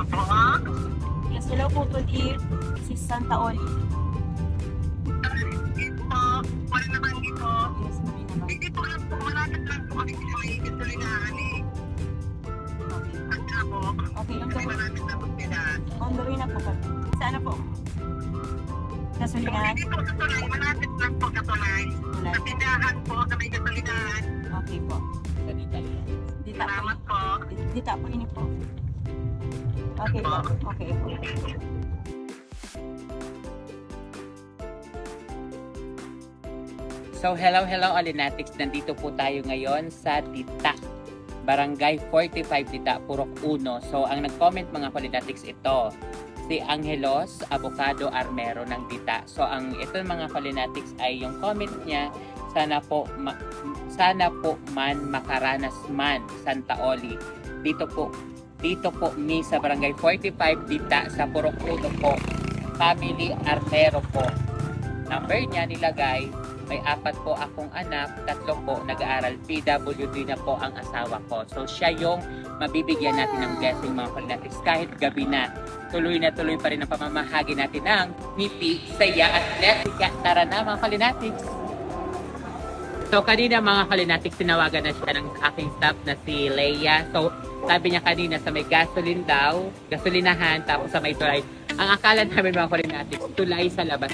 po, ah? Yes, hello po to the si Santa Oli. Ito, wala naman dito. Yes, may naman. Hindi po lang po, malapit lang po kami sa may gasolinahan eh. Okay. Tanda po. Okay, on the May way. malapit na po sila. On the way na po kami. Saan na po? Gasolinahan? Hindi po sa tulay, malapit lang po sa tulay. Tulay. Sa tindahan po, sa may gasolinahan. Okay po. Dita Salamat po. Dita po, ini po. Okay po. Okay po. So hello Alinatics, nandito po tayo ngayon sa Dita, Barangay 45 Dita, Purok 1. So ang nag-comment mga Alinatics ito, si Angelos Abocado Armero ng Dita. So ang ito mga Alinatics ay yung comment niya, sana po man makaranas man Santa Oli. Dito po mi sa Barangay 45 Dita sa Purok 1 po. Family Armero po. Number niya nilagay, may 4 po akong anak, 3 po nag-aaral, PWD na po ang asawa ko. So siya yung mabibigyan natin ng blessing mga Alinatics kahit gabi na. Tuloy pa rin ang pamamahagi natin ng ngiti, saya at blessing. Tara na mga Alinatics! So kanina mga Alinatics, tinawagan na siya ng aking staff na si Leia. So sabi niya kanina sa may gasolinahan, tapos sa may tulay. Ang akala namin mga Alinatics, tulay sa labas.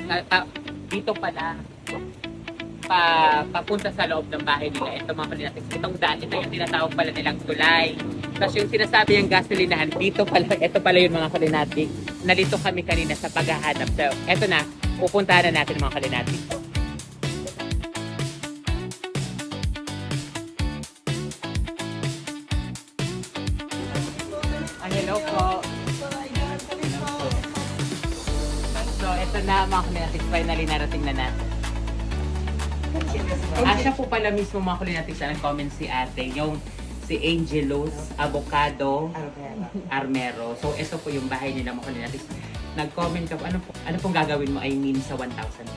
Dito pala, papunta sa loob ng bahay nila. Ito mga Alinatics, itong daan, ito yung tinatawag pala nilang tulay. Tapos yung sinasabi yung gasolinahan, dito pala, ito pala yung mga Alinatics. Nalito kami kanina sa paghahanap. So, ito na, pupuntahan na natin mga Alinatics. Hello po. So, ito na mga Alinatics, finally narating na natin. Siya po pala mismo mga Alinatics na nag-comment si ate, yung si Angelos Abocado Armero. So, ito po yung bahay nila mga Alinatics. Nag-comment ka po, ano pong gagawin mo I mean sa 1,000 pesos?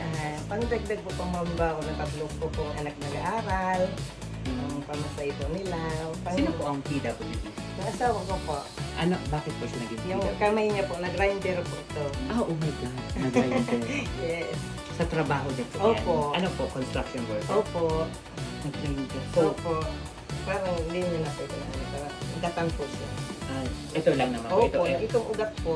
Pangdagdag po pang mamba ko, nakablog po pong anak nag-aaral, ang pamasay po nila. Sino po ang PWD? Naasawa ko po. Ano, bakit po siya naging Yung PWD? kamay niya po, nag-grinder po ito. Oh my God, nag-grinder. Yes. Sa trabaho niya po yan? Opo. Ano po, construction worker? Opo. Nag-grinder. So, Opo. Parang hindi niya na po ito na. Parang ugatan po siya. ito lang naman po. Opo, itong ugat po.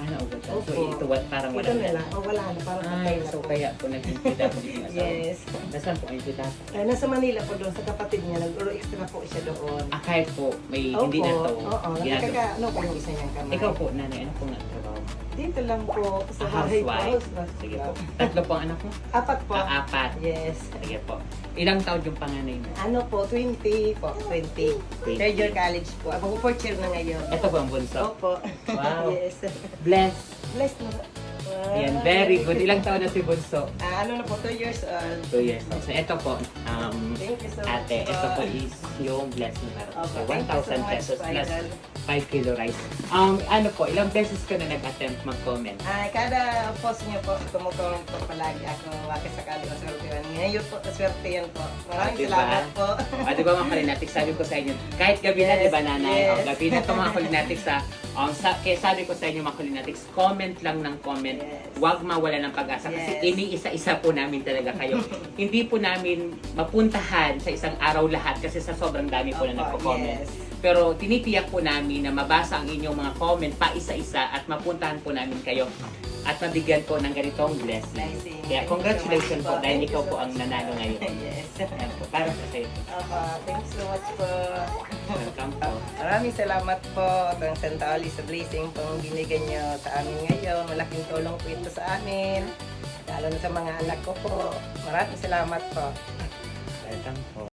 Ugat. So, Opo. ito parang Ito na lang. Oh, wala na. Parang patay na so po. kaya po naging PWD na asawa. Yes. Nasaan po ang PWD? Nasa Manila po doon, sa kapatid niya. Nag-uro extra po siya doon. Kahit po may Opo. hindi na to Oo. ginagawa. Ano po yung isa niyang kamay? Ikaw po, nanay, ano pong trabaho? Dito lang po sa bahay po. Housewife. Sige po. 3 po ang anak mo? 4 po. 4. Yes. Sige po. Ilang taon yung panganay mo? Ano po, 20 po. 20. 20. Third year college po. Ako po year na ngayon. Ito po ang bunso. Opo. Wow. Yes. Bless. Blessed na. Wow. Ayan, very good. Ilang taon na si bunso? Ano na po, 2 years old. 2 years. So ito po, Thank you so much ate, po. ito po is yung bless na meron. So Opo, thank you so 1,000 much pesos po, plus Idol. 5 kilo rice. Ano po, ilang beses ka na nag-attempt mag-comment? Kada post niyo po, kumukomment po palagi ako. Wakit sakali ko swertean. Ngayon po, swerte yan po. Maraming Diba? salamat po. Di ba mga Alinatics, sabi ko sa inyo, kahit gabi na, Yes, di ba nanay? yes. Gabi na ito mga Alinatics kaya sabi ko sa inyo mga Alinatics, comment lang ng comment. Yes. Huwag mawala ng pag-asa kasi Yes. iniisa-isa po namin talaga kayo. Hindi po namin mapuntahan sa isang araw lahat kasi sa sobrang dami po na Opo, nagko-comment. yes. Pero tinitiyak po namin na mabasa ang inyong mga comment pa isa-isa at mapuntahan po namin kayo at mabigyan po ng ganitong blessing. Blessing. Kaya Thank you congratulations so much po dahil Thank ikaw you so po ang much nanalo ngayon. Yes. Ayan po, para sa sa'yo. Thank you so much po. Welcome po. Maraming salamat po ng Santa Oli sa blessing pong binigyan niyo sa amin ngayon. Malaking tulong po ito sa amin. Lalo na sa mga anak ko po. Maraming salamat po. Welcome po.